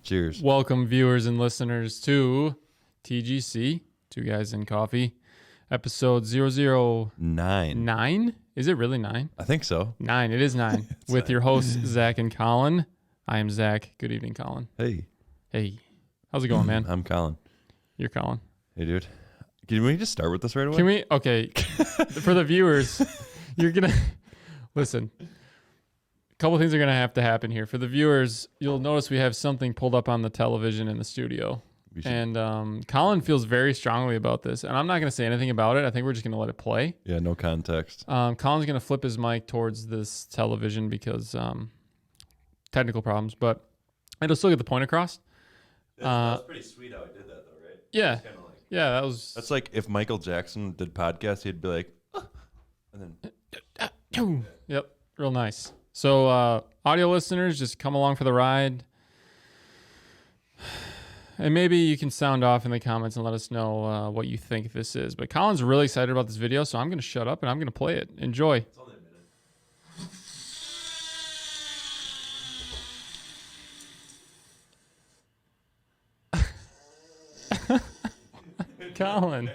Cheers. Welcome, viewers and listeners, to TGC, Two Guys in Coffee, episode 009. 9? Is it really 9? I think so. 9. It is 9. With 9. your hosts, Zach and Colin. I am Zach. Good evening, Colin. Hey. Hey. How's it going, man? I'm Colin. You're Colin. Hey, dude. Can we just start with this right away? Can we? Okay. For the viewers, you're going to... Listen. A couple things are going to have to happen here. For the viewers, you'll notice we have something pulled up on the television in the studio. And Colin feels very strongly about this. And I'm not going to say anything about it. I think we're just going to let it play. Yeah, no context. Colin's going to flip his mic towards this television because technical problems. But it'll still get the point across. That was pretty sweet how he did that, though, right? Yeah. Yeah, that was... That's like if Michael Jackson did podcasts, he'd be like... and then... Yep, real nice. So, audio listeners, just come along for the ride. And maybe you can sound off in the comments and let us know what you think this is. But Colin's really excited about this video, so I'm going to shut up and I'm going to play it. Enjoy. It's only a minute. Colin.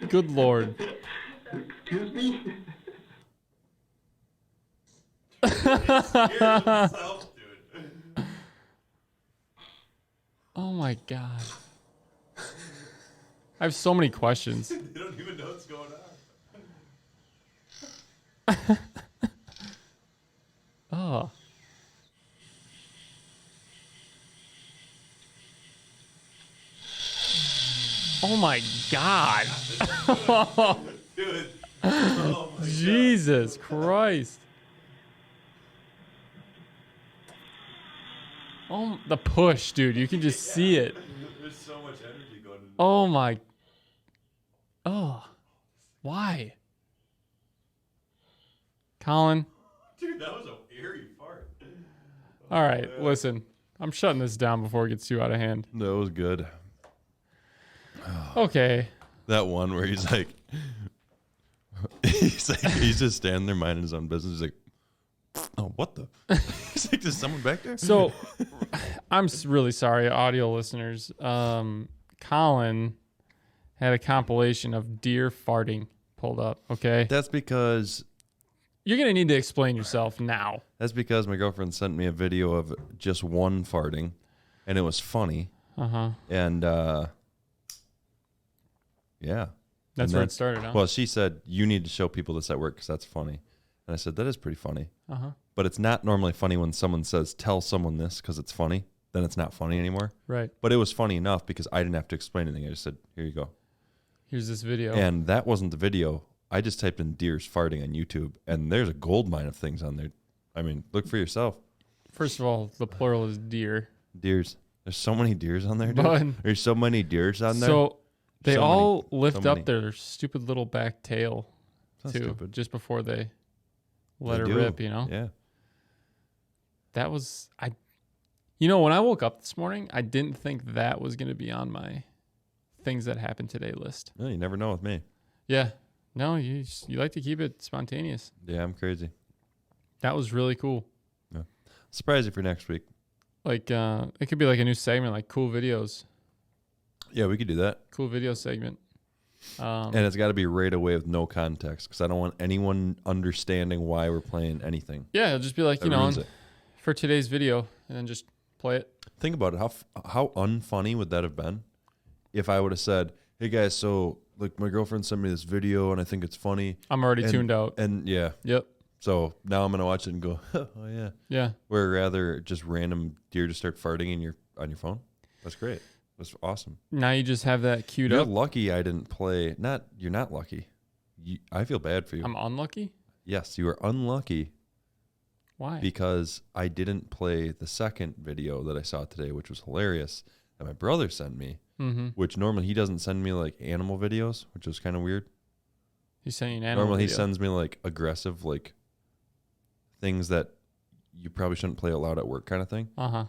Good Lord. Excuse me? Himself, dude. Oh my God. I have so many questions. They don't even know what's going on. Oh. Oh my God. Dude. Oh my Jesus Christ. Oh, the push, dude. You can just see it. There's so much energy going into Oh my. Oh. Why? Colin. Dude, that was an eerie fart. All right, listen. I'm shutting this down before it gets too out of hand. That was good. Okay. That one where he's like, he's just standing there minding his own business. He's like, oh, what the? He's like, there's someone back there? So, I'm really sorry, audio listeners. Colin had a compilation of deer farting pulled up, okay? That's because You're going to need to explain yourself now. my girlfriend sent me a video of just one farting, and it was funny. Uh-huh. And, yeah. That's And where then- it started, huh? Well, she said, you need to show people this at work because that's funny. And I said, that is pretty funny. Uh-huh. But it's not normally funny when someone says, tell someone this because it's funny. Then it's not funny anymore. Right. But it was funny enough because I didn't have to explain anything. I just said, here you go. Here's this video. And that wasn't the video. I just typed in deers farting on YouTube, and there's a gold mine of things on there. I mean, look for yourself. First of all, the plural is deer. Deers. There's so many deers on there, dude. But- There's so many deers on there. So they So all many- lift so up many. their stupid little back tail, That's too, stupid. just before they let They her do. rip, you know? Yeah. That was, when I woke up this morning, I didn't think that was going to be on my things that happened today list. No, you never know with me. Yeah. No, you like to keep it spontaneous. Yeah, I'm crazy. That was really cool. Surprise you for next week. Like, it could be like a new segment, like cool videos. Yeah, we could do that. Cool video segment. And it's got to be right away with no context because I don't want anyone understanding why we're playing anything. Yeah, it'll just be like, That ruins it. for today's video, and then just play it. Think about it. How unfunny would that have been if I would have said, hey, guys, so like my girlfriend sent me this video and I think it's funny. I'm already And- tuned out. And yeah. Yep. So now I'm going to watch it and go, oh, yeah. Yeah. Where rather just random deer just start farting on your phone. That's great. That's awesome. Now you just have that queued You're up. lucky I didn't play. You're not lucky. I feel bad for you. I'm unlucky? Yes, you are unlucky Why? because I didn't play the second video that I saw today, which was hilarious, that my brother sent me, Mm-hmm. which normally he doesn't send me like animal videos, which is kind of weird. He's sending an animal Normally video. he sends me like aggressive, like things that you probably shouldn't play out loud at work kind of thing. Uh-huh.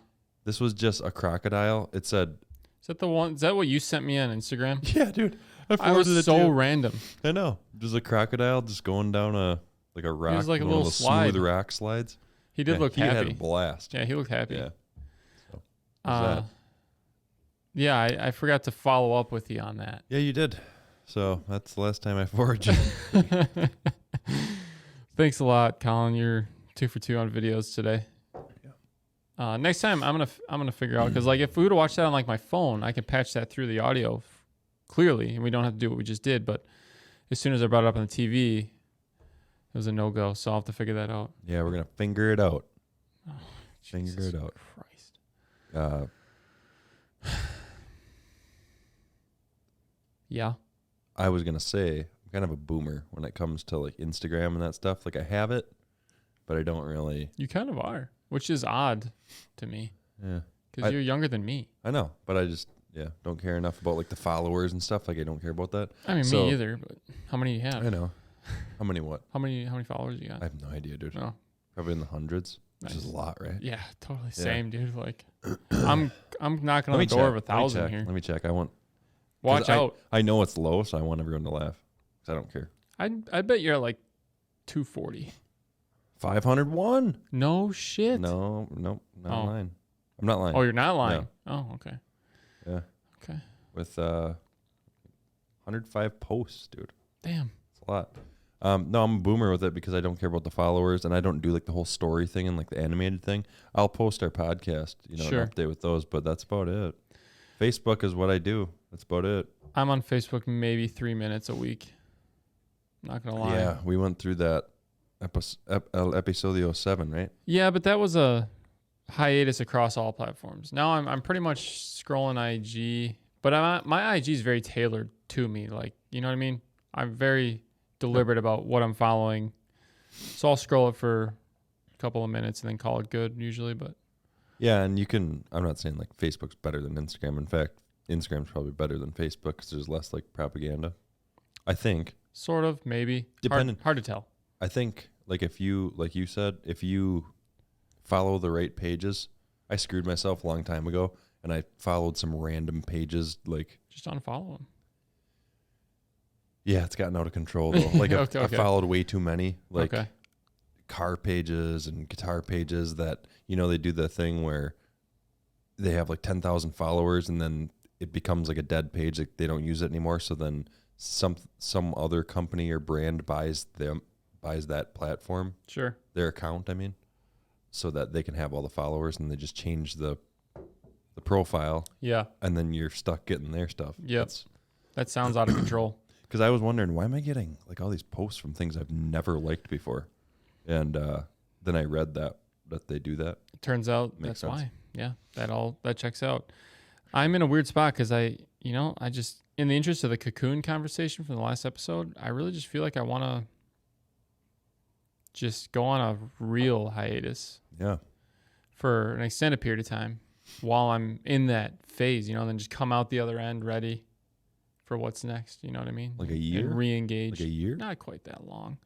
This was just a crocodile. It said, Is that the one? Is that what you sent me on Instagram? yeah, dude. I was so random. I know. There's a crocodile just going down a like a rock, like a one little of those slide. smooth rock slides. He did look he had a happy. blast. Yeah, he looked happy. Yeah. So, that. Yeah, I forgot to follow up with you on that. Yeah, you did. So that's the last time I forwarded you. Thanks a lot, Colin. You're 2 for 2 on videos today. Yeah. Next time I'm gonna figure out, because like if we were to watch that on like my phone, I can patch that through the audio clearly, and we don't have to do what we just did. But as soon as I brought it up on the TV, it was a no-go. So I'll have to figure that out. Yeah, we're gonna finger it out. Oh, Finger Jesus it out. Christ. Yeah. I was gonna say I'm kind of a boomer when it comes to like Instagram and that stuff. Like I have it, but I don't really. You kind of are, which is odd to me. Yeah. Because you're younger than me. I know, but I just don't care enough about like the followers and stuff. Like I don't care about that. I mean, me either. But how many do you have? I know. How many what? How many followers you got? I have no idea, dude. Oh, Probably in the hundreds, which is a lot, right? yeah, totally. Yeah. Same, dude. Like, I'm knocking on the Let me door of check. 1,000 here. Let me check. I want. Watch out. I know it's low, so I want everyone to laugh. Because I don't care. I bet you're at like 240. 501. No shit. No, not Oh. lying. I'm not lying. Oh, you're not lying. Oh, okay. Yeah. Okay. With 105 posts, dude. Damn. It's a lot. No, I'm a boomer with it because I don't care about the followers and I don't do like the whole story thing and like the animated thing. I'll post our podcast, Sure. an update with those, but that's about it. Facebook is what I do. That's about it. I'm on Facebook maybe 3 minutes a week. Not gonna lie. Yeah, we went through that episodio 7, right? Yeah, but that was a hiatus across all platforms. Now I'm pretty much scrolling IG, but my IG is very tailored to me. Like, you know what I mean? I'm very deliberate about what I'm following. So I'll scroll it for a couple of minutes and then call it good usually, but Yeah, and I'm not saying like Facebook's better than Instagram. In fact, Instagram's probably better than Facebook because there's less like propaganda. I think. sort of, maybe. Dependent. Hard to tell. I think like if you, like you said, if you follow the right pages, I screwed myself a long time ago and I followed some random pages like. Just unfollow them. Yeah, it's gotten out of control though. Like Okay. I followed way too many like Okay. car pages and guitar pages that, they do the thing where they have like 10,000 followers and then it becomes like a dead page. Like they don't use it anymore. So then some other company or brand buys that platform, Sure. their account, I mean, so that they can have all the followers and they just change the profile Yeah. and then you're stuck getting their stuff. Yep. That sounds out of control. Because I was wondering, why am I getting like all these posts from things I've never liked before? And then I read that they do that. It turns out Makes that's sense. why. Yeah. That checks out. I'm in a weird spot because I just, in the interest of the cocoon conversation from the last episode, I really just feel like I want to just go on a real hiatus Yeah. for an extended period of time while I'm in that phase, and then just come out the other end ready for what's next. You know what I mean? Like a year? And re-engage. Like a year? Not quite that long.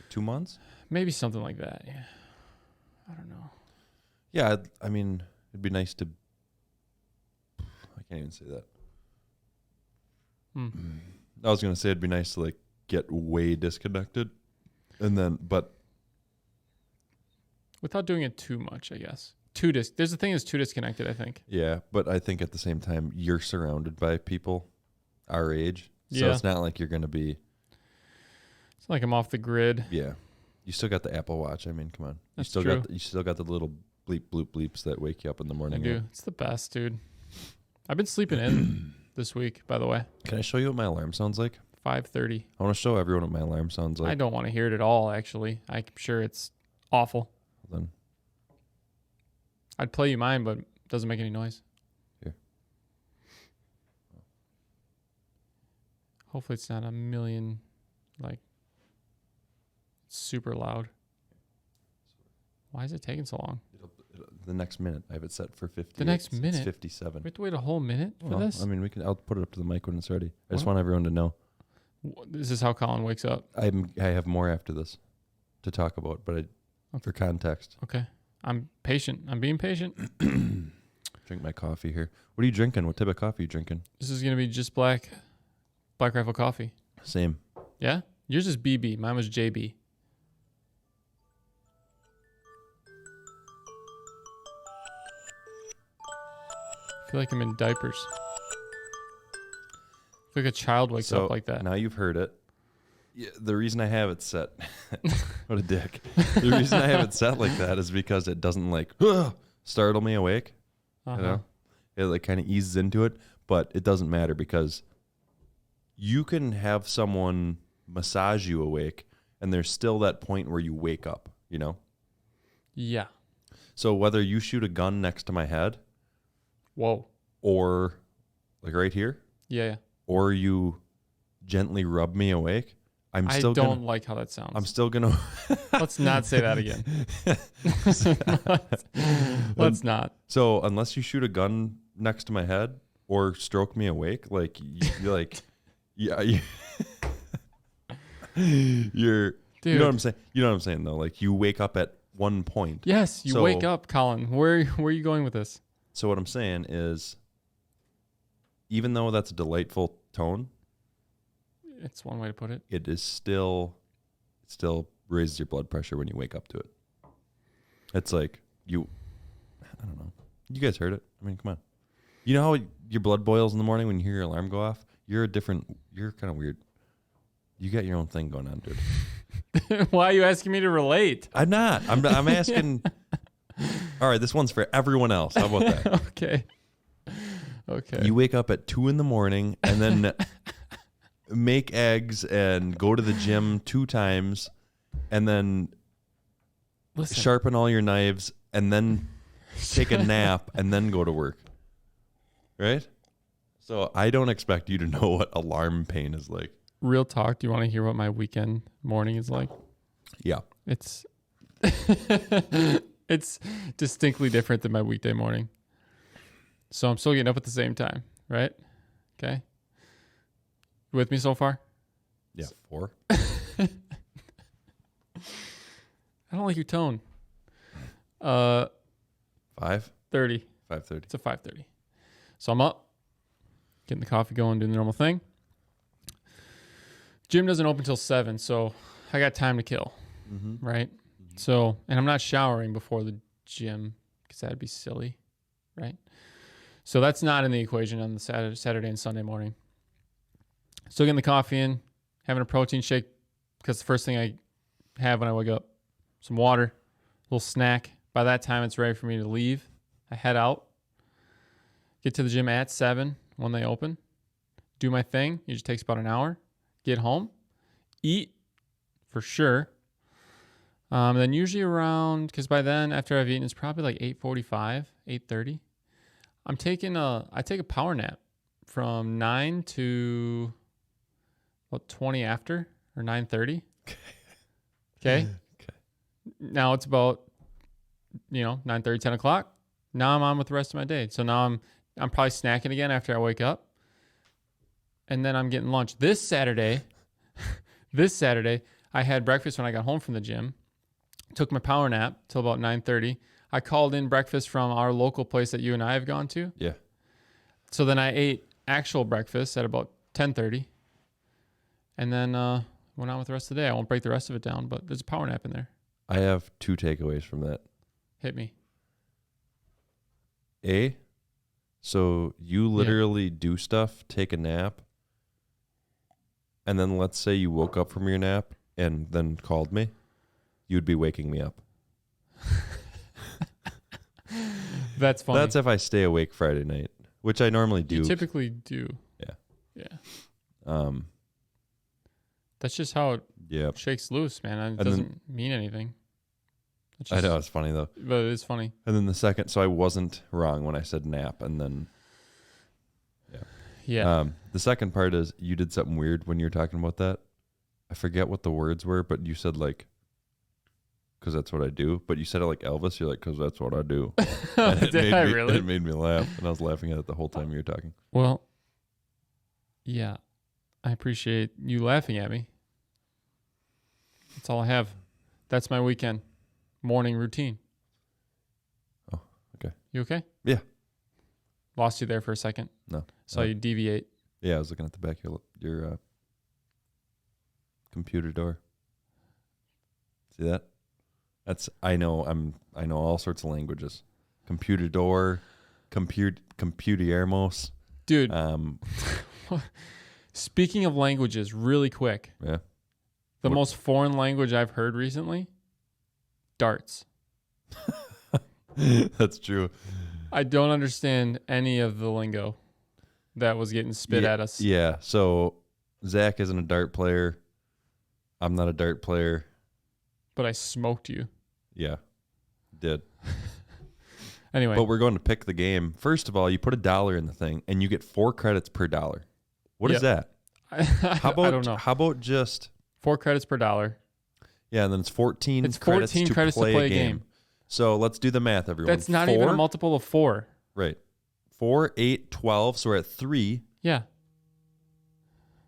2 months? Maybe something like that. Yeah. I don't know. Yeah. I mean, it'd be nice to. I can't even say that. I was going to say it'd be nice to like get way disconnected. And then, but. Without doing it too much, I guess. There's a thing that's too disconnected, I think. Yeah. But I think at the same time, you're surrounded by people our age. So Yeah. it's not like you're going to be. It's like I'm off the grid. Yeah. You still got the Apple Watch. I mean, come on. That's you true. still got the little bleep bloop bleeps that wake you up in the I morning. do. right? It's the best, dude. I've been sleeping in this week, by the way. Can I show you what my alarm sounds like? 5:30. I want to show everyone what my alarm sounds like. I don't want to hear it at all, actually. I'm sure it's awful. Then I'd play you mine, but it doesn't make any noise. Here. Hopefully it's not a million, like, super loud. Why is it taking so long? the next minute, I have it set for 50. The next It's minute? 57. We have to wait a whole minute for Well, this? I mean, I'll put it up to the mic when it's ready. I just What? want everyone to know. This is how Colin wakes up. I have more after this to talk about, but for context, Okay. I'm patient. I'm being patient. drink my coffee here. What are you drinking? What type of coffee are you drinking? This is going to be just Black Rifle coffee. Same. Yeah? Yours is BB. Mine was JB. I feel like I'm in diapers. I feel like a child wakes So up like that. now you've heard it. Yeah, the reason I have it set, what a dick. The reason I have it set like that is because it doesn't like startle me awake. Uh-huh. You know, it like kind of eases into it, but it doesn't matter because you can have someone massage you awake, and there's still that point where you wake up. You know. Yeah. So whether you shoot a gun next to my head, Whoa. or like right here, Yeah. or you gently rub me awake, I'm I still don't gonna. like how that sounds. I'm still gonna. Let's not say that again. Let's not. So unless you shoot a gun next to my head or stroke me awake, like you like, yeah, you're. Dude. You know what I'm saying? You know what I'm saying though. Like you wake up at one point. Yes, you So- wake up, Colin. Where are you going with this? So what I'm saying is, even though that's a delightful tone, It's one way to put it. it is still, it still raises your blood pressure when you wake up to it. It's like I don't know. You guys heard it. I mean, come on. You know how your blood boils in the morning when you hear your alarm go off? You're kind of weird. You got your own thing going on, dude. Why are you asking me to relate? I'm not. I'm asking. All right, this one's for everyone else. How about that? Okay. You wake up at 2 a.m. and then make eggs and go to the gym 2 times and then Listen. sharpen all your knives and then take a nap and then go to work. Right? So I don't expect you to know what alarm pain is like. Real talk. Do you want to hear what my weekend morning is like? Yeah. It's it's distinctly different than my weekday morning. So I'm still getting up at the same time, right? Okay. You with me so far? Yeah. 4. I don't like your tone. 5. 30. 5:30. It's a 5:30. So I'm up, getting the coffee going, doing the normal thing. Gym doesn't open till 7, so I got time to kill, right? So, and I'm not showering before the gym because that'd be silly, right? So that's not in the equation on the Saturday and Sunday morning. Still getting the coffee in, having a protein shake because the first thing I have when I wake up, some water, a little snack. By that time, it's ready for me to leave. I head out, get to the gym at 7 when they open, do my thing. It just takes about an hour. Get home, eat for sure. Then usually around, because by then after I've eaten, it's probably like 8:45, 8:30. I take a power nap from 9 to about 20 after or 9:30. Okay. Now it's about 9:30, 10 o'clock. Now I'm on with the rest of my day. So now I'm probably snacking again after I wake up. And then I'm getting lunch. This Saturday, I had breakfast when I got home from the gym. Took my power nap till about 9:30. I called in breakfast from our local place that you and I have gone to. Yeah. So then I ate actual breakfast at about 10:30. And then went on with the rest of the day. I won't break the rest of it down, but there's a power nap in there. I have 2 takeaways from that. Hit me. So you literally do stuff, take a nap, and then let's say you woke up from your nap and then called me, you'd be waking me up. That's funny. That's if I stay awake Friday night, which I normally do. You typically do. Yeah. Yeah. That's just how it Yeah. shakes loose, man. It then- doesn't mean anything. It's I just- know, it's funny though. But it is funny. And then the second, so I wasn't wrong when I said nap, and then Yeah. the second part is you did something weird when you were talking about that. I forget what the words were, but you said like, because that's what I do. But you said it like Elvis. You're like, because that's what I do. And Did I really? It made me laugh, and I was laughing at it the whole time you were talking. Well, yeah. I appreciate you laughing at me. That's all I have. That's my weekend morning routine. Oh, okay. You okay? Yeah. Lost you there for a second. No. Saw you deviate. Yeah, I was looking at the back of your computer door. See that? I know all sorts of languages. Computer door, Computiermos. Dude. Speaking of languages, really quick. Yeah. The most foreign language I've heard recently, darts. That's true. I don't understand any of the lingo that was getting spit at us. Yeah. So Zach isn't a dart player. I'm not a dart player. But I smoked you. Yeah. Did. Anyway. But we're going to pick the game. First of all, you put $1 in the thing and you get 4 credits per $1. What is that? How about, I don't know. How about just 4 credits per $1? Yeah, and then it's 14 It's 14 credits to play a game. game. So let's do the math, everyone. That's not even a multiple of 4. Right. 4, 8, 12. So we're at 3. Yeah.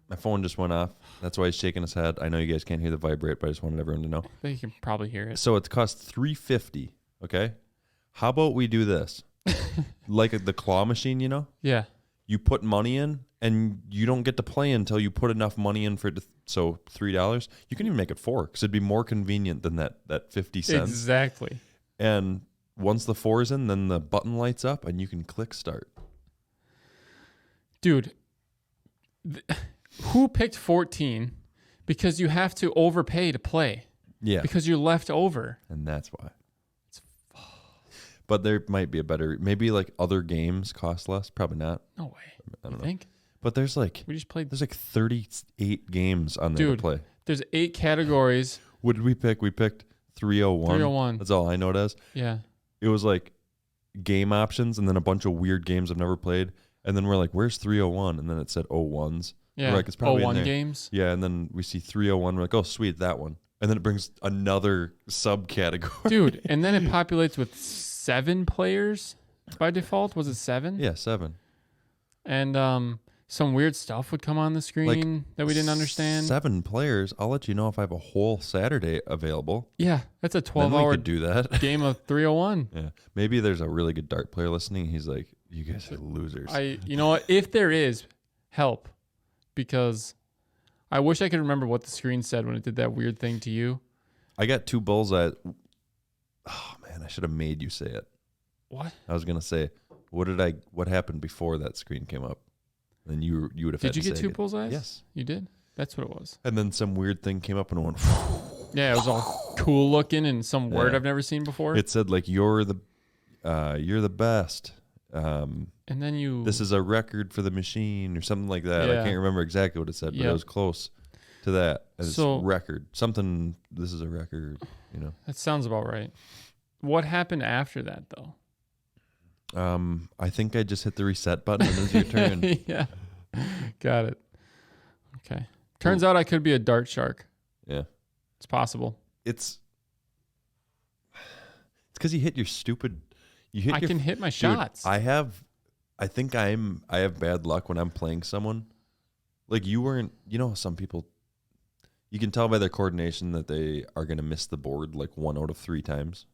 My phone just went off. That's why he's shaking his head. I know you guys can't hear the vibrate, but I just wanted everyone to know. They can probably hear it. So it's cost $3.50. Okay. How about we do this? Like the claw machine, you know? Yeah. You put money in, and you don't get to play until you put enough money in for it to, so $3. You can even make it 4 because it'd be more convenient than that 50 cents. Exactly. And once the 4 is in, then the button lights up and you can click start. Dude, who picked 14? Because you have to overpay to play. Yeah. Because you're left over. And that's why. But there might be a better, maybe like other games cost less. Probably not. No way. I don't know. Think? But there's like, we just played. There's like 38 games on there to play. There's 8 categories. What did we pick? We picked 301. 301. That's all I know it as. Yeah. It was like game options and then a bunch of weird games I've never played. And then we're like, where's 301? And then it said 01s. Yeah. We're like, it's probably 01 in there. games. Yeah. And then we see 301. We're like, oh, sweet, that one. And then it brings another subcategory. Dude, and then it populates with 7 players by default. Was it 7? Yeah, 7. And some weird stuff would come on the screen that we didn't understand. 7 players. I'll let you know if I have a whole Saturday available. Yeah, that's a 12-hour Then we could do that. game of 301. Yeah, maybe there's a really good dart player listening. He's like, you guys are losers. You know what? If there is, help, because I wish I could remember what the screen said when it did that weird thing to you. I got 2 bullseye. Oh man, I should have made you say it. What? I was gonna say, what happened before that screen came up? And you would have. Did you had to get say 2 it. bullseyes? Yes, you did. That's what it was. And then some weird thing came up and went. Yeah, it was all cool looking and some word I've never seen before. It said like you're the best. And then you. This is a record for the machine or something like that. Yeah. I can't remember exactly what it said, but it was close to that. And So it's record something. This is a record. You know. That sounds about right. What happened after that though? I think I just hit the reset button and it was your turn. Yeah. Got it. Okay. Turns out I could be a dart shark. Yeah. It's possible. It's because you hit your stupid. I can hit my shots. I have bad luck when I'm playing someone. Like you weren't. You know, some people. You can tell by their coordination that they are going to miss the board like 1 out of 3 times.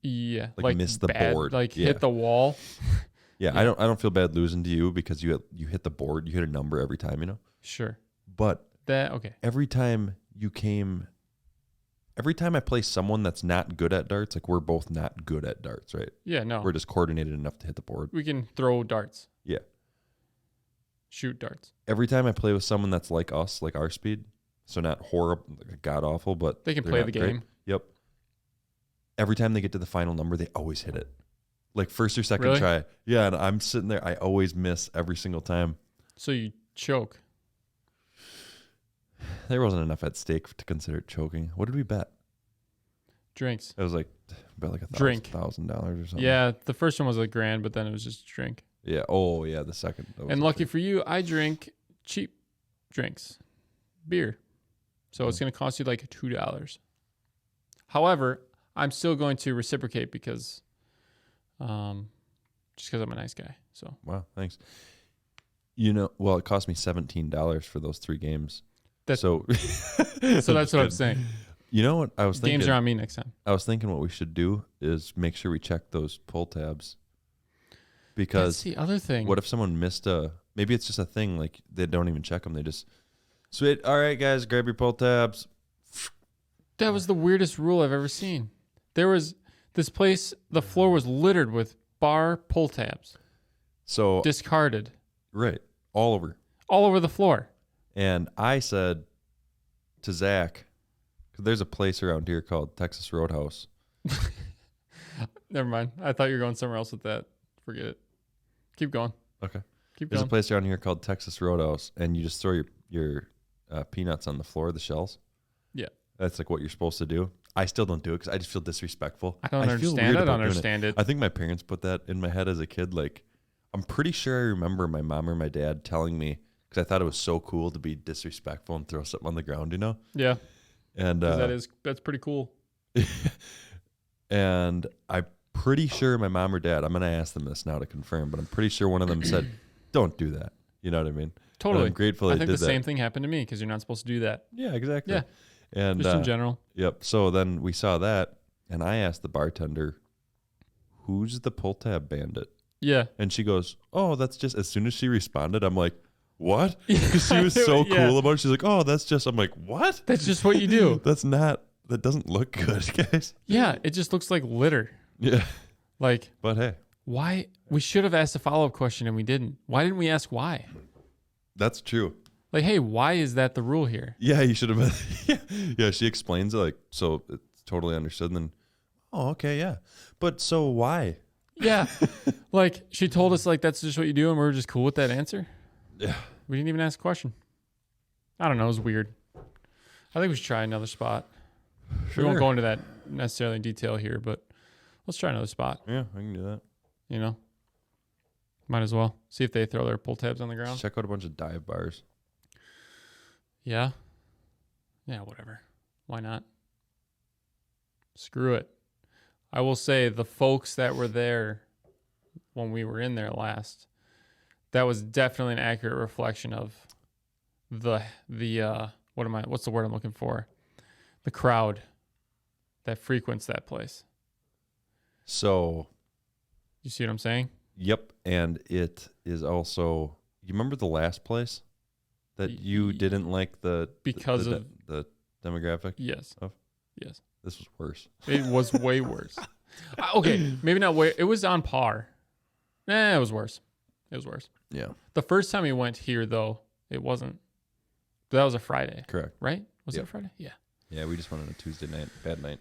Yeah, like miss the board, like hit the wall. Yeah, I don't feel bad losing to you because you hit the board, you hit a number every time, you know. Sure, but okay. Every time I play someone that's not good at darts, like we're both not good at darts, right? Yeah, no, we're just coordinated enough to hit the board. We can throw darts. Yeah, shoot darts. Every time I play with someone that's like us, like our speed, so not horrible, god awful, but they can play the game. Great. Yep. Every time they get to the final number, they always hit it. Like first or second try. Yeah, and I'm sitting there. I always miss every single time. So you choke. There wasn't enough at stake to consider it choking. What did we bet? Drinks. It was like about like $1,000 or something. Yeah, the first one was $1,000, but then it was just a drink. Yeah. Oh yeah, the second. And lucky for you, I drink cheap drinks, beer. So it's going to cost you like $2. However, I'm still going to reciprocate because, just because I'm a nice guy. So wow, thanks. You know, well, it cost me $17 for those 3 games. So that's what I'm saying. You know what I was thinking? Games are on me next time. I was thinking what we should do is make sure we check those pull tabs. Because that's the other thing. What if someone missed maybe it's just a thing, like they don't even check them. They just, sweet, all right, guys, grab your pull tabs. That was the weirdest rule I've ever seen. There was this place, the floor was littered with bar pull tabs. So discarded right, all over. all over the floor. And I said to Zach, 'cause there's a place around here called Texas Roadhouse. Never mind. I thought you were going somewhere else with that. Forget it. Keep going. Okay. Keep There's going. a place around here called Texas Roadhouse, and you just throw your peanuts on the floor, the shells. Yeah. That's like what you're supposed to do. I still don't do it because I just feel disrespectful. I don't feel understand. weird I about don't doing understand it. I think my parents put that in my head as a kid. Like, I'm pretty sure I remember my mom or my dad telling me, because I thought it was so cool to be disrespectful and throw something on the ground, you know? Yeah. And 'Cause that's pretty cool. and I'm pretty sure my mom or dad, I'm going to ask them this now to confirm, but I'm pretty sure one of them said, don't do that. You know what I mean? Totally. And I'm grateful I they think did the that. same thing happened to me because you're not supposed to do that. Yeah, exactly. Yeah. And Just in general. Yep. So then we saw that, and I asked the bartender, who's the pull tab bandit? Yeah. And she goes, oh, that's just, as soon as she responded, I'm like, what? Because she was so Yeah. cool about it. She's like, oh, that's just, I'm like, what? That's just what you do. That doesn't look good, guys. Yeah. It just looks like litter. Yeah. Like, But hey, why? We should have asked a follow-up question and we didn't. Why didn't we ask why? that's true. Like, hey, why is that the rule here? Yeah, you should have been. Yeah, she explains it like, so it's totally understood. And then, oh, okay, yeah. But so why? Yeah. Like, she told us, like, that's just what you do, and we were just cool with that answer. Yeah. We didn't even ask a question. I don't know. It was weird. I think we should try another spot. We won't Sure. go into that necessarily in detail here, but let's try another spot, Yeah, I can do that. you know? Might as well. See if they throw their pull tabs on the ground. Check out a bunch of dive bars. Yeah. Yeah, whatever. Why not? Screw it. I will say the folks that were there when we were in there last, that was definitely an accurate reflection of what's the word I'm looking for? The crowd that frequents that place. So, You see what I'm saying? yep. And it is also, you remember the last place that you didn't like Because the of the demographic? yes. Of? Yes. This was worse. It was way worse. Okay, maybe not way. It was on par. It was worse. It was worse. Yeah, The first time we went here, though, it wasn't. That was a Friday, correct. right? Was it Yep. a Friday? Yeah. Yeah, we just went on a Tuesday night. Bad night.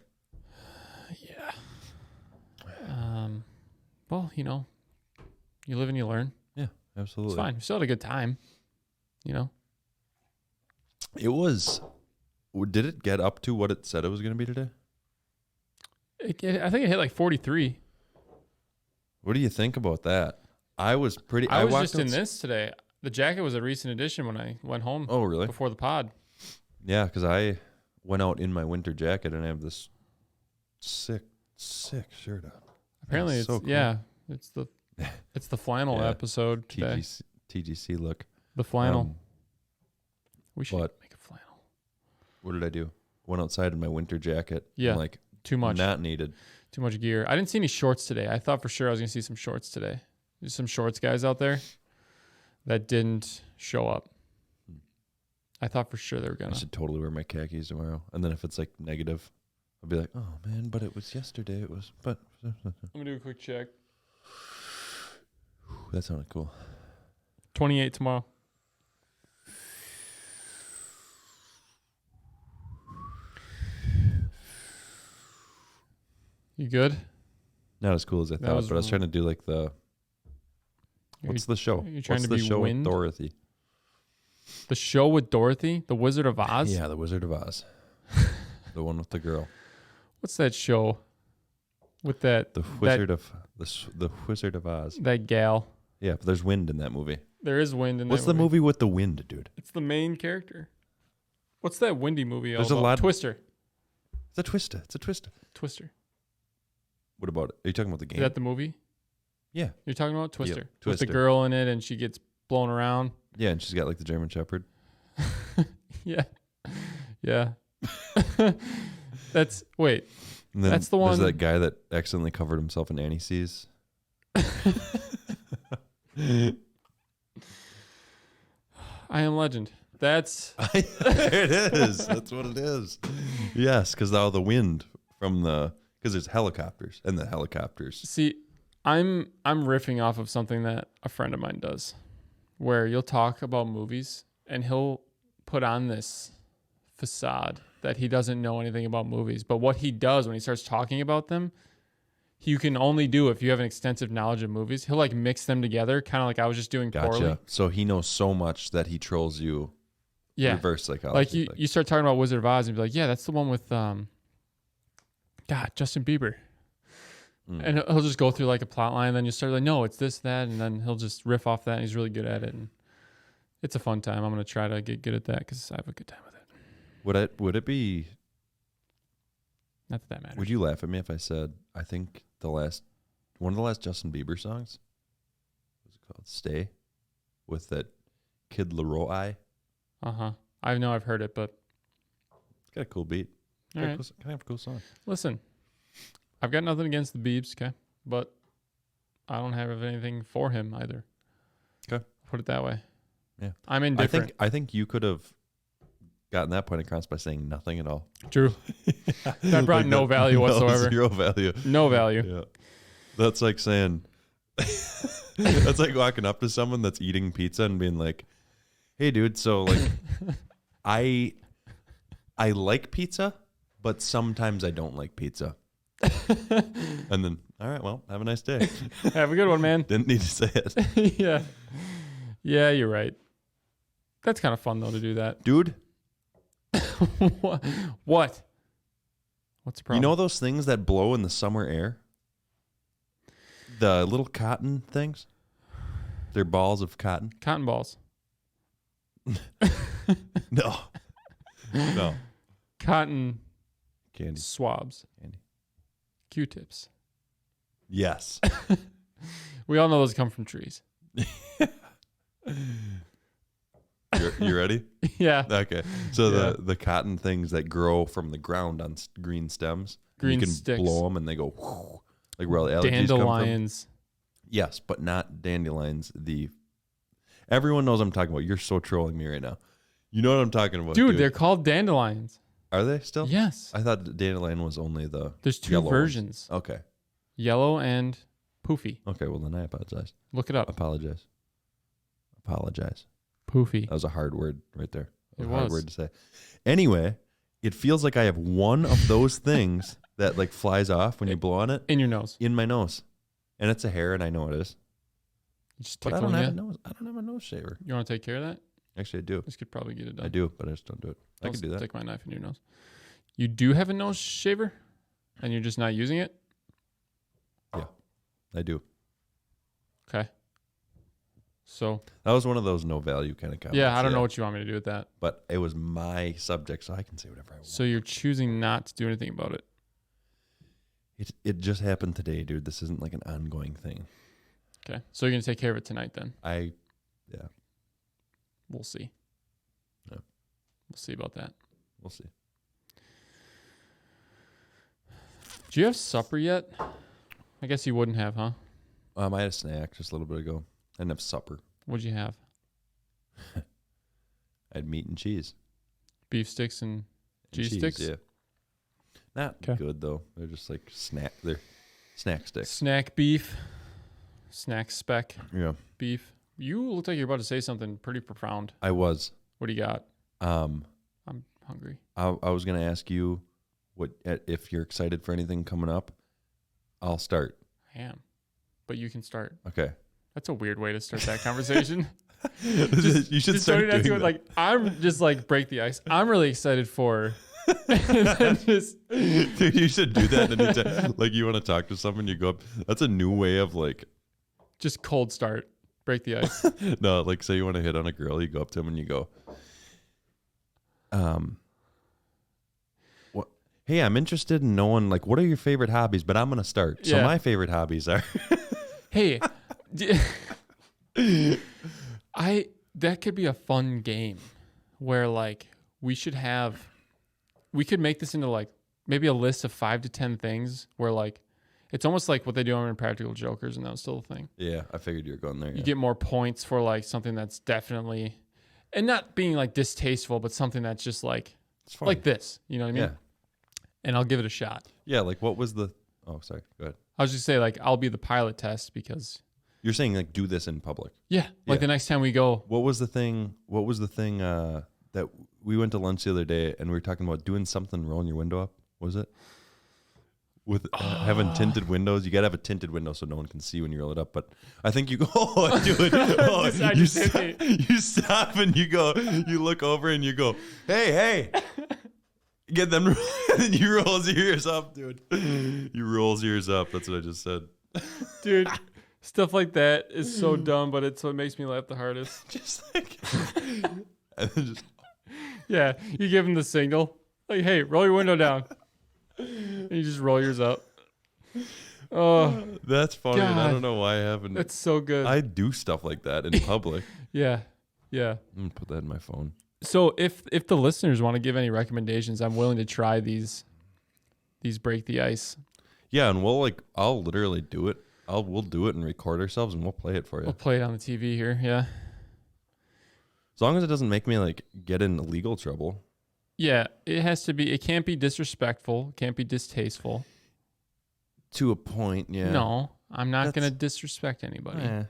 Yeah. Well, you know, you live and you learn. Yeah, absolutely. It's fine. We still had a good time. You know. It was. Did it get up to what it said it was going to be today? I think it hit like 43. What do you think about that? I was pretty. I was walked just in outs- this today. The jacket was a recent addition when I went home Oh, really? before the pod. Yeah, because I went out in my winter jacket and I have this sick shirt on. Apparently, Yeah, it's so cool. yeah, it's the flannel Yeah. episode today. TGC look. The flannel. Um, We should what? make a flannel. What did I do? Went outside in my winter jacket. Yeah. I'm like, Too much. not needed. Too much gear. I didn't see any shorts today. I thought for sure I was gonna see some shorts today. There's some shorts guys out there that didn't show up. I thought for sure they were I gonna. should totally wear my khakis tomorrow. And then if it's like negative, I'll be like, oh man, but it was yesterday. It was, but I'm gonna do a quick check. that sounded cool. 28 tomorrow. You good? Not as cool as I That thought, was but I was trying to do like the. What's the show? you trying What's to the be show wind? with Dorothy? The show with Dorothy, The Wizard of Oz. Yeah, the Wizard of Oz. The one with the girl. What's that show? With that The Wizard of the Wizard of Oz. that gal. Yeah, but there's wind in that movie. There is wind in What's that the movie with the wind, dude? It's the main character. What's that windy movie? There's all a about? lot- Twister. It's a twister. It's a twister. Twister. What about it? Are you talking about the game? Is that the movie? Yeah. You're talking about Twister. With the Twister. girl in it and she gets blown around. Yeah, and she's got like the German Shepherd. Yeah. Yeah. Wait. And then That's the there's one- that guy that accidentally covered himself in anise. I Am Legend. That's There it is. That's what it is. Yes, because all the wind from because there's helicopters and the helicopters. see I'm riffing off of something that a friend of mine does, where you'll talk about movies and he'll put on this facade that he doesn't know anything about movies. But what he does when he starts talking about them, you can only do if you have an extensive knowledge of movies. He'll like mix them together, kind of like I was just doing poorly. Gotcha. So he knows so much that he trolls you. Yeah. Reverse psychology. Like you start talking about Wizard of Oz and be like, yeah, that's the one with Justin Bieber. And he'll just go through like a plot line, and then you start like, no, it's this, that, and then he'll just riff off that, and he's really good at it. And it's a fun time. I'm going to try to get good at that because I have a good time with it. Would it be... Not that matters. Would you laugh at me if I said, I think one of the last Justin Bieber songs, what's it called? Stay? With that Kid Leroy. Uh-huh. I know I've heard it, but... It's got a cool beat. All right. Kind of a cool song. Listen, I've got nothing against the Biebs, okay? But I don't have anything for him either. Okay. Put it that way. Yeah. I'm indifferent. I think you could have gotten that point across by saying nothing at all. True. That brought no value whatsoever. Zero value. No value. Yeah. That's like saying... that's like walking up to someone that's eating pizza and being like, hey, dude, so like, I like pizza, but sometimes I don't like pizza. And then, all right, well, have a nice day. Have a good one, man. Didn't need to say it. Yeah. Yeah, you're right. That's kind of fun, though, to do that. Dude. What? What's the problem? You know those things that blow in the summer air? The little cotton things? They're balls of cotton? Cotton balls. No. No. Cotton Candy. swabs. Candy. Q-tips. Yes. We all know those come from trees. You ready? Yeah. Okay. So Yeah. the cotton things that grow from the ground on green stems. Green you can sticks. blow them and they go whoo, like where all the allergies Dandelions. come from. Yes, but not dandelions. Everyone knows I'm talking about. You're so trolling me right now. You know what I'm talking about, Dude, they're called dandelions. Are they still? Yes. I thought dandelion was only the There's two yellow ones. versions. Okay. Yellow and poofy. Okay, well then I apologize. Look it up. Apologize. Poofy. That was a hard word right there. It A hard was. word to say. Anyway, it feels like I have one of those things that like flies off when you blow on it In your nose. in my nose. And it's a hair and I know it is. You just But I tickle don't them have a yet? nose. I don't have a nose shaver. You want to take care of that? Actually I do. This could probably get it done. I do, but I just don't do it. I Don't could do that. Stick my knife in your nose. You do have a nose shaver? And you're just not using it? I do. Okay. So, That was one of those no value kind of comments. yeah, I don't know what you want me to do with that. But it was my subject, so I can say whatever I want. So you're choosing not to do anything about it. It just happened today, dude. This isn't like an ongoing thing. Okay. So you're going to take care of it tonight then? Yeah, We'll see. Yeah. We'll see about that. we'll see. Do you have supper yet? I guess you wouldn't have, huh? I had a snack just a little bit ago. I didn't have supper. What'd you have? I had meat and cheese. Beef sticks and And cheese sticks? Yeah. Not 'Kay. good though. They're just like they're snack sticks. Snack beef. Snack speck Yeah. beef. You look like you're about to say something pretty profound. I was. What do you got? I'm Hungry. I was gonna ask you if you're excited for anything coming up. I'll start. I am. But you can start. Okay. That's a weird way to start that conversation. You should Just start starting out doing to it that. like, I'm just like, break the ice. I'm really excited for. And then just, Dude, you should do that anytime. Like you want to talk to someone, you go up. That's a new way of like. just cold start. Break the ice. No, like say you want to hit on a girl, you go up to him and you go, what? Hey, I'm interested in knowing like what are your favorite hobbies, but I'm gonna start. So Yeah. my favorite hobbies are. Hey, that could be a fun game where like we could make this into like maybe a list of 5 to 10 things where like it's almost like what they do on Impractical Jokers, and that was still a thing. Yeah, I figured you were going there. You Yeah. get more points for like something that's definitely, and not being like distasteful, but something that's just like It's fun. like this. You know what I mean? Yeah, And I'll give it a shot. yeah. Like what was the? Oh, sorry. Go ahead. I was just say like I'll be the pilot test because You're saying like do this in public. like Yeah. the next time we go. What was the thing that we went to lunch the other day and we were talking about doing something, rolling your window up? What was it? With having tinted windows, you gotta have a tinted window so no one can see when you roll it up. But I think you go, dude, you stop and you go, you look over and you go, hey, get them, and then you rolls your ears up, dude. You rolls yours up. That's what I just said, Dude. Stuff like that is so dumb, but it's what makes me laugh the hardest. just like, and then just Yeah, you give him the signal, like, "Hey, roll your window down," and you just roll yours up. Oh, that's funny. And I God. don't know why I haven't. that's so good. I do stuff like that in public. Yeah. I'm gonna put that in my phone. So if the listeners want to give any recommendations, I'm willing to try these break the ice. Yeah, and I'll literally do it. We'll do it and record ourselves and we'll play it for you. We'll play it on the TV here. Yeah. As long as it doesn't make me like get in legal trouble. Yeah, it can't be disrespectful, can't be distasteful. To a point, yeah. No, I'm not That's- going to disrespect anybody. Eh.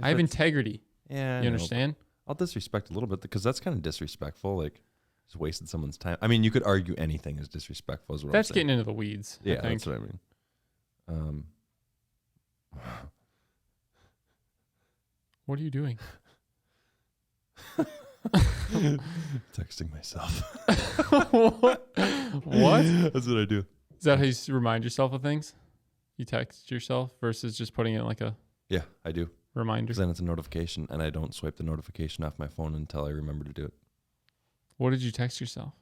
I have integrity. Yeah. You understand? I'll disrespect a little bit because that's kind of disrespectful. Like, just wasted someone's time. I mean, you could argue anything is disrespectful. Is what That's I'm saying. getting into the weeds. Yeah, I think. that's what I mean. What are you doing? Texting myself. What? That's what I do. Is that how you remind yourself of things? You text yourself versus just putting it like a Yeah, I do. reminder. Because then it's a notification, and I don't swipe the notification off my phone until I remember to do it. What did you text yourself?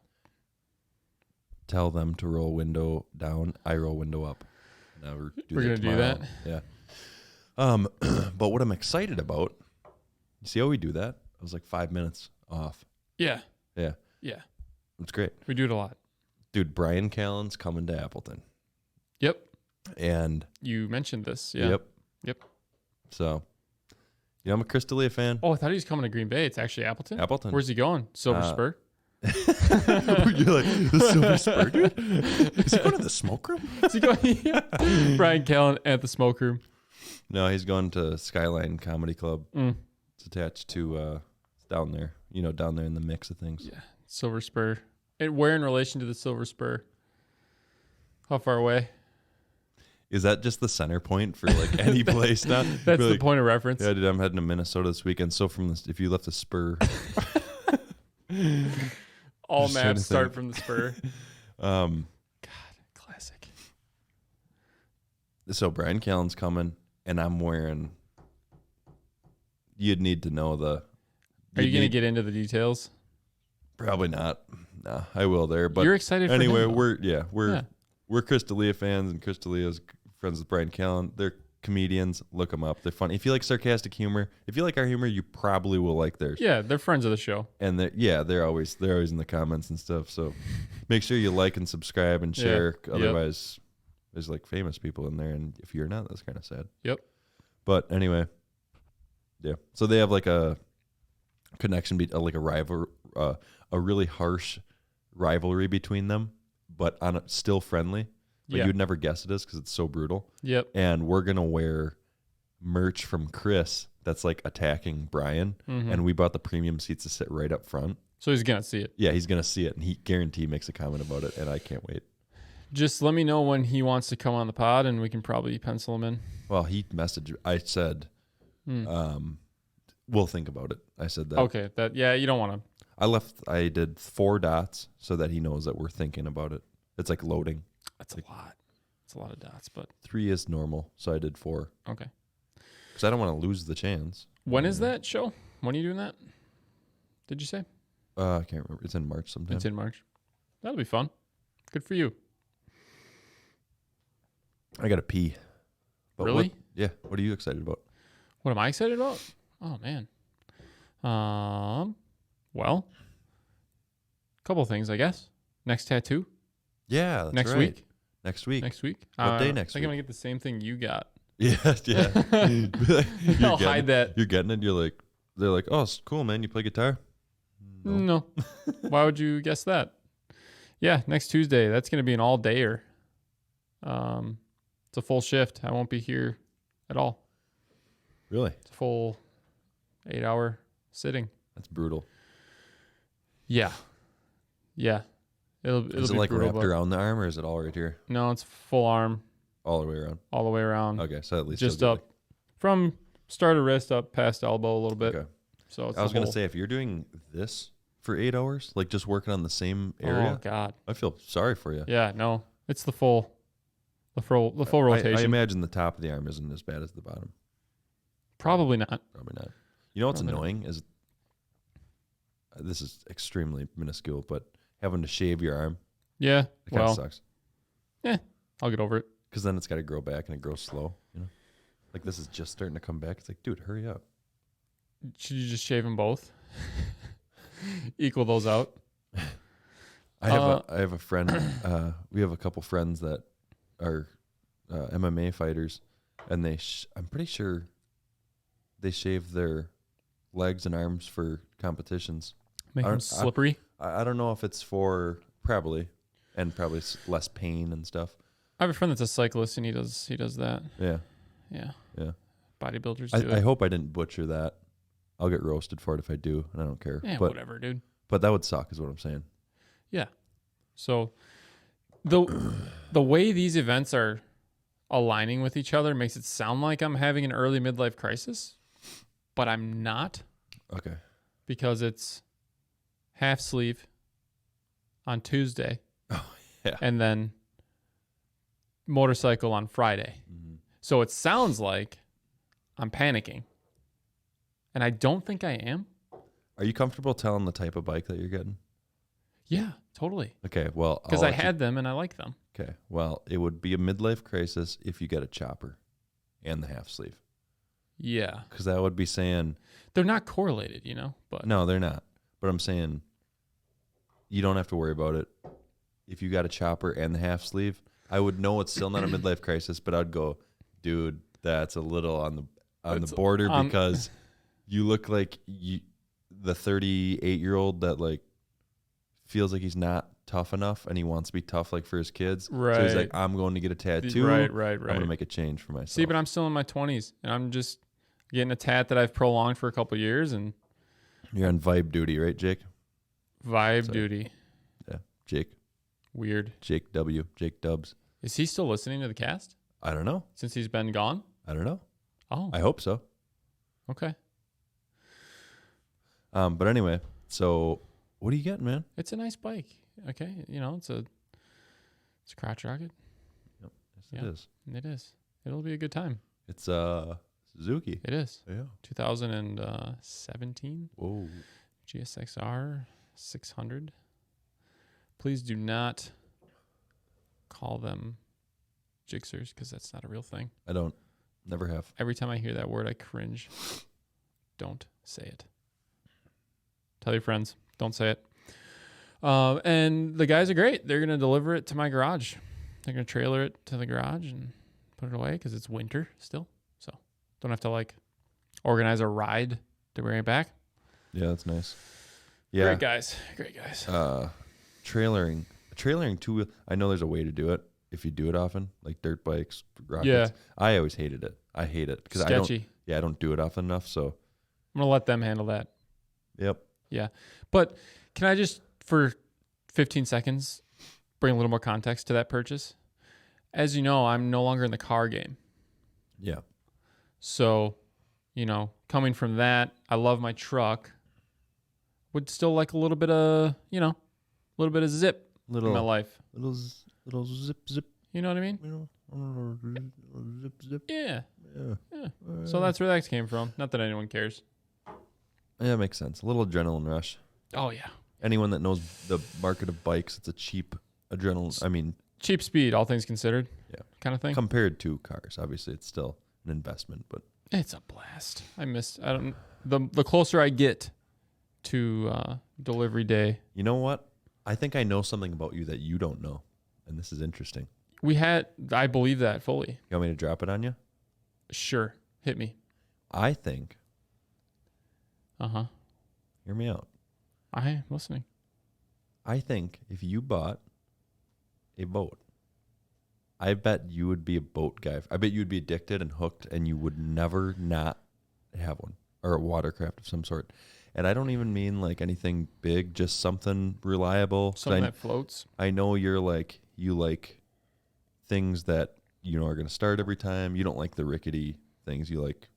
Tell them to roll window down. I roll window up. Now We're gonna do that? Yeah. But what I'm excited about, you see how we do that? I was like 5 minutes off. Yeah. Yeah. Yeah. It's great. We do it a lot. Dude, Brian Callen's coming to Appleton. Yep. And You mentioned this. Yeah. Yep. So, I'm a Chris D'Elia fan. Oh, I thought he was coming to Green Bay. It's actually Appleton. Appleton. Where's he going? Silver Spur. You're like, the Silver Spur, dude? Is he going to the smoke room? Is he going? Yeah. Brian Callen at the smoke room. No, he's going to Skyline Comedy Club. It's attached to down there. Down there in the mix of things. Yeah. Silver Spur. And where in relation to the Silver Spur? How far away? Is that just the center point for like any place now? That's You're the like, point of reference. Yeah, dude, I'm heading to Minnesota this weekend. So if you left the Spur, All Just trying to maps start think. from the Spur. God, classic. so Brian Callen's coming, and I'm wearing. You'd need to know the. Are you going to get into the details? Probably not. No, I will there. But You're excited for anyway, him, though. we're Chris D'Elia fans, and Chris D'Elia's friends with Brian Callen. They're comedians. Look them up. They're funny. If you like sarcastic humor, if you like our humor, you probably will like theirs. Yeah, they're friends of the show. And they're always in the comments and stuff. So make sure you like and subscribe and share. Yep. Otherwise, there's like famous people in there, and if you're not, that's kind of sad. Yep. But anyway, yeah. So they have like a connection, like a rival, a really harsh rivalry between them, but still friendly. But Yeah. you'd never guess it is because it's so brutal. Yep. And we're gonna wear merch from Chris that's like attacking Brian, and we bought the premium seats to sit right up front. So he's going to see it. Yeah, he's gonna see it, and he guarantee makes a comment about it, and I can't wait. Just let me know when he wants to come on the pod, and we can probably pencil him in. Well, he messaged. I said, we'll think about it. I said that. Okay. You don't want to. I did 4 dots so that he knows that we're thinking about it. It's like loading. That's a lot. It's a lot of dots, but 3 is normal, so I did 4 okay. because I don't want to lose the chance. When is that show? When are you doing that? Did you say? I can't remember. It's in March sometime. It's in March. That'll be fun. Good for you. I gotta pee. But Really? What are you excited about? What am I excited about? Oh man. Well, couple things, I guess. Next tattoo Yeah, that's next right. week. Next week. Next week. What day next I think I'm week? gonna get the same thing you got. Yeah. I'll hide that. You're getting it. They're like, oh, it's cool, man. You play guitar? No. Why would you guess that? Yeah, next Tuesday. That's gonna be an all dayer. It's a full shift. I won't be here at all. Really? It's a full 8-hour sitting. That's brutal. Yeah. Yeah. It'll Is it be like brutal, wrapped but around the arm, or is it all right here? no, it's full arm All the way around? all the way around. Okay, so at least Just you'll get, up from start of wrist up past elbow a little bit. Okay. So it's I was going gonna say, if you're doing this for 8 hours, like just working on the same Oh area, God. I feel sorry for you. Yeah, no. It's the full rotation. I imagine the top of the arm isn't as bad as the bottom. Probably not. Probably not. You know what's Probably not. annoying is, this is extremely minuscule, but having to shave your arm, Yeah. it kind of Well, sucks. I'll get over it. Because then it's got to grow back and it grows slow. You know, like this is just starting to come back. It's like, dude, hurry up. Should you just shave them both? Equal those out. I have a friend. We have a couple friends that are MMA fighters, and I'm pretty sure they shave their legs and arms for competitions. Make them slippery. I don't know if it's for probably less pain and stuff. I have a friend that's a cyclist, and he does that. Yeah, Yeah. yeah. Bodybuilders do I it. hope I didn't butcher that. I'll get roasted for it if I do, and I don't care. Yeah, but whatever, dude. but that would suck, is what I'm saying. Yeah. So the way these events are aligning with each other makes it sound like I'm having an early midlife crisis, but I'm not, Okay. because it's half sleeve on Tuesday. Oh, yeah. And then motorcycle on Friday. Mhm. So it sounds like I'm panicking. And I don't think I am. Are you comfortable telling the type of bike that you're getting? Yeah, totally. Okay, well, Because I'll I let you- had them and I like them. Okay, well, it would be a midlife crisis if you get a chopper and the half sleeve, Yeah. because that would be saying They're not correlated, but no, they're not. But I'm saying you don't have to worry about it. If you got a chopper and the half sleeve, I would know it's still not a midlife crisis, but I'd go, dude, that's a little on the border, because you look like the 38-year-old that like feels like he's not tough enough and he wants to be tough like for his kids. Right. So he's like, I'm going to get a tattoo. Right. I'm going to make a change for myself. See, but I'm still in my 20s and I'm just getting a tat that I've prolonged for a couple of years and You're on vibe duty, right, Jake? vibe Sorry. duty. Yeah, Jake Dubs. Is he still listening to the cast I don't know. since he's been gone? I don't know. Oh, I hope so. okay. But anyway, so what are you getting, man? It's a nice bike. Okay. It's a crotch rocket. Yes, Yeah. it is. It is. It'll be a good time. It's Suzuki. It is. Yeah. 2017 Whoa. GSXR 600. Please do not call them Gixxers because that's not a real thing. I don't. Never have. Every time I hear that word, I cringe. Don't say it. Tell your friends. Don't say it. And the guys are great. They're going to deliver it to my garage. They're going to trailer it to the garage and put it away because it's winter still. So don't have to organize a ride to bring it back. Yeah, that's nice. Yeah. Great guys. Trailering two-wheel. I know there's a way to do it if you do it often, like dirt bikes, rockets. Yeah. I always hated it. I hate it because Sketchy. I don't do it often enough. So, I'm going to let them handle that. yep. Yeah. But can I just, for 15 seconds, bring a little more context to that purchase? As you know, I'm no longer in the car game. Yeah. So, coming from that, I love my truck. Would still like a little bit of, zip in my life. Little zip. You know what I mean? Zip. Yeah. Yeah. So that's where that came from. Not that anyone cares. Yeah, it makes sense. A little adrenaline rush. Oh, yeah. Anyone that knows the market of bikes, it's a cheap adrenaline. I mean, Cheap speed, all things considered. Yeah. Kind of thing. compared to cars, obviously it's still an investment, but It's a blast. The closer I get to delivery day. you know what? I think I know something about you that you don't know, and this is interesting. I believe that fully. You want me to drop it on you? Sure. Hit me. I think, Uh-huh. hear me out. I am listening. I think if you bought a boat I bet you would be a boat guy. I bet you would be addicted and hooked, and you would never not have one or a watercraft of some sort. And I don't even mean like anything big, just something reliable. Something that floats. I know you like things that are going to start every time. You don't like the rickety things. You like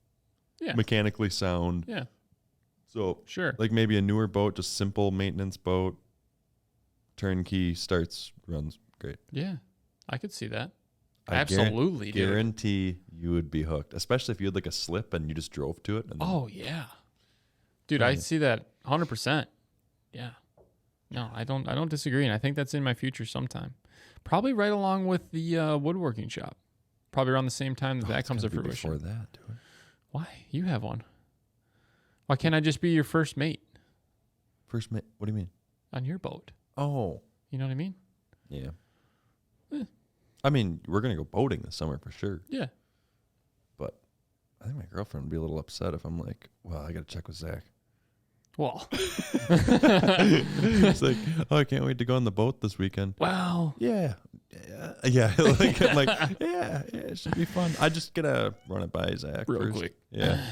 mechanically sound. Yeah. So sure, like maybe a newer boat, just simple maintenance boat, turnkey, starts, runs great. Yeah, I could see that. I Absolutely, guarantee you would be hooked, especially if you had like a slip and you just drove to it. And yeah, dude, I see that 100%. Yeah, no, I don't disagree, and I think that's in my future sometime. Probably right along with the woodworking shop. Probably around the same time that comes to fruition. Before that, dude. Why? You have one. Why can't I just be your first mate? First mate? What do you mean? On your boat. Oh. You know what I mean? Yeah. I mean, we're going to go boating this summer for sure. Yeah. But I think my girlfriend would be a little upset if I'm like, well, I got to check with Zach. Well. It's like, oh, I can't wait to go on the boat this weekend. Wow. Yeah. Yeah. Like, I'm like, yeah, it should be fun. I just got to run it by Zach real first. quick. Yeah.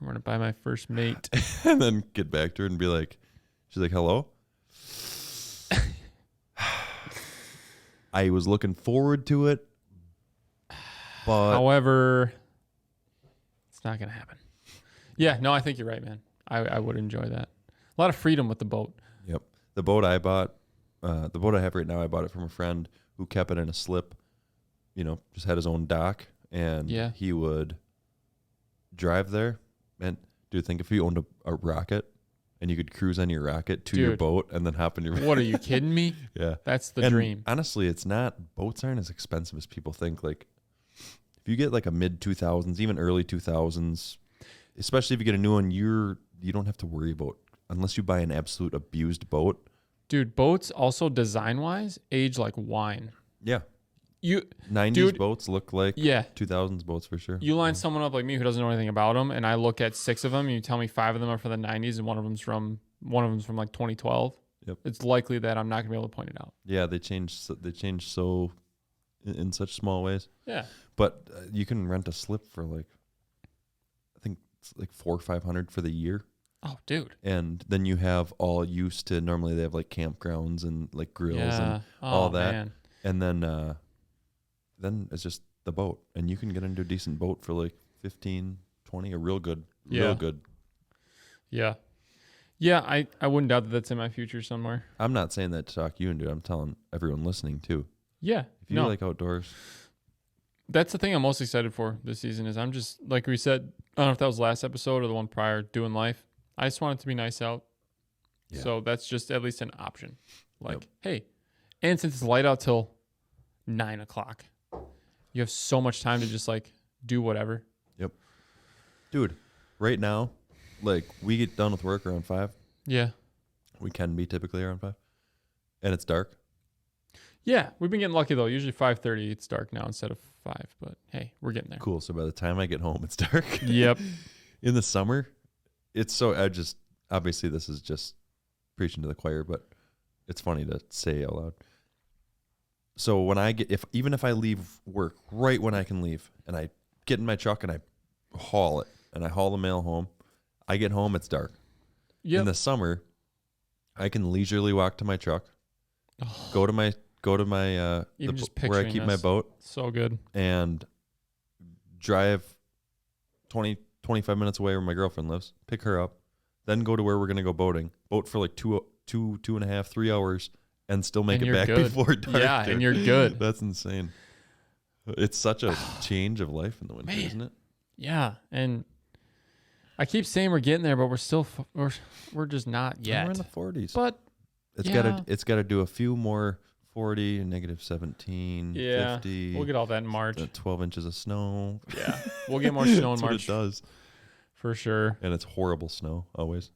Run it by my first mate. And then get back to her and be like, she's like, hello? I was looking forward to it, but however, it's not going to happen. Yeah, no, I think you're right, man. I would enjoy that. A lot of freedom with the boat. Yep. The boat I bought, the boat I have right now, I bought it from a friend who kept it in a slip, just had his own dock, and he would drive there. And dude, think if you owned a rocket and you could cruise on your rocket to your boat and then hop in your What, are you kidding me? Yeah. That's the dream. Honestly, boats aren't as expensive as people think. Like if you get like a mid 2000s, even early 2000s, especially if you get a new one, you don't have to worry about, unless you buy an absolute abused boat. Dude, boats also design-wise age like wine. Yeah. 90s dude, boats look like 2000s boats for sure. You line someone up like me who doesn't know anything about them, and I look at 6 of them, and you tell me 5 of them are from the 90s, and one of them's from like 2012. Yep. It's likely that I'm not gonna be able to point it out. Yeah, they change so in such small ways. Yeah. But you can rent a slip for like, I think it's like $400 or $500 for the year. Oh, dude. And then you have all used to, normally they have like campgrounds and like grills and all that. Man. And then it's just the boat, and you can get into a decent boat for like 15, 20, a real good. Yeah. Yeah, I wouldn't doubt that that's in my future somewhere. I'm not saying that to talk you into it. I'm telling everyone listening too. Yeah. If you like outdoors. That's the thing I'm most excited for this season is I'm just, like we said, I don't know if that was last episode or the one prior, doing life. I just want it to be nice out. Yeah. So that's just at least an option. Like, hey, and since it's light out till 9 o'clock, you have so much time to just like do whatever. Yep. Dude, right now, like we get done with work around 5. Yeah. We can be typically around 5. And it's dark. Yeah. We've been getting lucky though. Usually 5:30 it's dark now instead of 5. But hey, we're getting there. Cool. So by the time I get home, it's dark. Yep. In the summer, obviously this is just preaching to the choir, but it's funny to say out loud. So when even if I leave work right when I can leave, and I get in my truck and I haul it, and I haul the mail home, I get home, it's dark. Yep. In the summer, I can leisurely walk to my truck, go to my where I keep my boat. So good. And drive 20, 25 minutes away where my girlfriend lives, pick her up, then go to where we're going to go boating. Boat for like 2.5, 3 hours, and still make it back before dark. Yeah, and you're good. That's insane. It's such a change of life in the winter, isn't it? Yeah, and I keep saying we're getting there, but we're still we're just not yet. We're in the 40s, but it's got to do a few more 40, -17, 50. We'll get all that in March. 12 inches of snow. Yeah, we'll get more snow in March. That's what it does. For sure. And it's horrible snow always.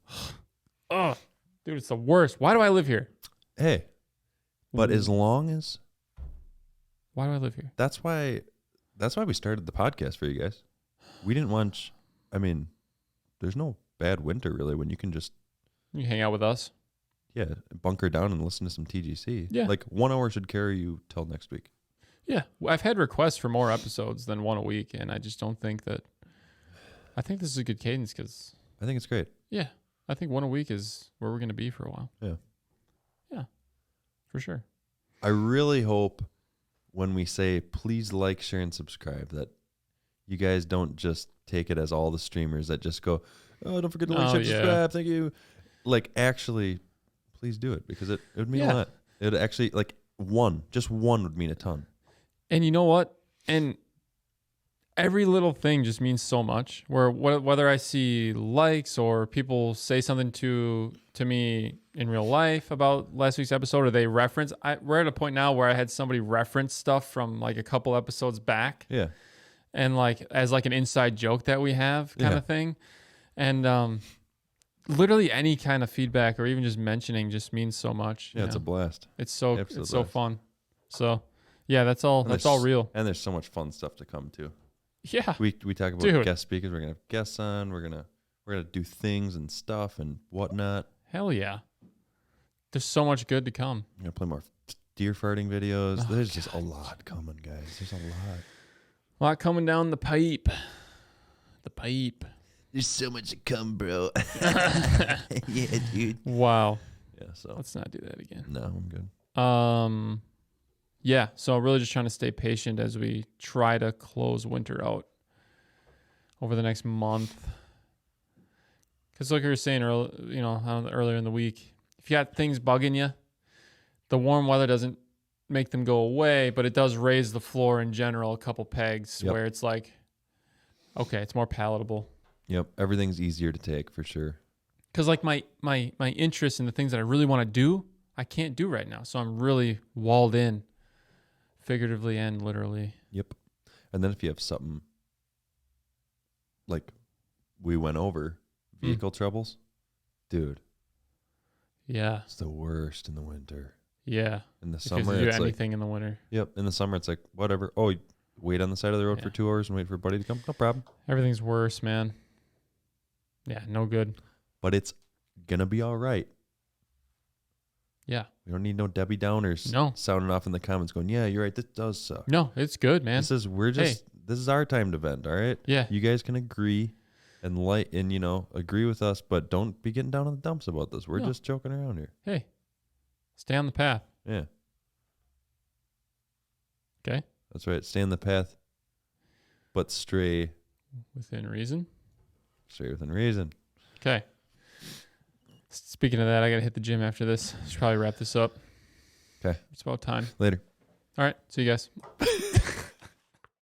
Oh, dude, it's the worst. Why do I live here? Hey, but as long as... Why do I live here? That's why we started the podcast for you guys. We didn't want... there's no bad winter really when you can just... You hang out with us. Yeah, bunker down and listen to some TGC. Yeah. Like 1 hour should carry you till next week. Yeah, I've had requests for more episodes than one a week, and I just don't think that. I think this is a good cadence because, I think it's great. yeah, I think one a week is where we're going to be for a while. Yeah. Yeah, for sure. I really hope when we say please like, share, and subscribe that you guys don't just take it as all the streamers that just go, oh, don't forget to like, share, subscribe. Thank you. Like, actually, please do it because it would mean a lot. It would actually, like, just one would mean a ton. And you know what? And every little thing just means so much. Whether I see likes or people say something to me in real life about last week's episode, or they reference. We're at a point now where I had somebody reference stuff from like a couple episodes back. Yeah. And like as like an inside joke that we have kind of thing. And literally any kind of feedback or even just mentioning just means so much. Yeah, it's a blast. It's so fun. So yeah, that's all real. And there's so much fun stuff to come too. Yeah. We talk about guest speakers. We're gonna have guests on. We're gonna do things and stuff and whatnot. Hell yeah. There's so much good to come. We're gonna play more deer farting videos. There's just a lot coming, guys. There's a lot coming down the pipe. The pipe. There's so much to come, bro. Yeah, dude. Wow. Yeah, so let's not do that again. No, I'm good. Yeah, so really just trying to stay patient as we try to close winter out over the next month. Because like you were saying earlier in the week, if you got things bugging you, the warm weather doesn't make them go away, but it does raise the floor in general a couple pegs where it's like, okay, it's more palatable. Yep, everything's easier to take for sure. Because like my interest in the things that I really want to do, I can't do right now. So I'm really walled in. Figuratively and literally. Yep. And then if you have something like we went over, vehicle troubles, dude. Yeah. It's the worst in the winter. Yeah. In the because summer, you do it's anything in the winter. Yep. In the summer, it's like, whatever. Oh, you wait on the side of the road for 2 hours and wait for a buddy to come. No problem. Everything's worse, man. Yeah, no good. But it's going to be all right. Yeah. We don't need no Debbie Downers sounding off in the comments going, yeah, you're right. This does suck. No, it's good, man. This is our time to vent. All right. Yeah. You guys can agree and agree with us, but don't be getting down in the dumps about this. We're just joking around here. Hey, stay on the path. Yeah. Okay. That's right. Stay on the path, but stray within reason. Stray within reason. Okay. Speaking of that, I got to hit the gym after this. Should probably wrap this up. Okay. It's about time. Later. All right. See you guys.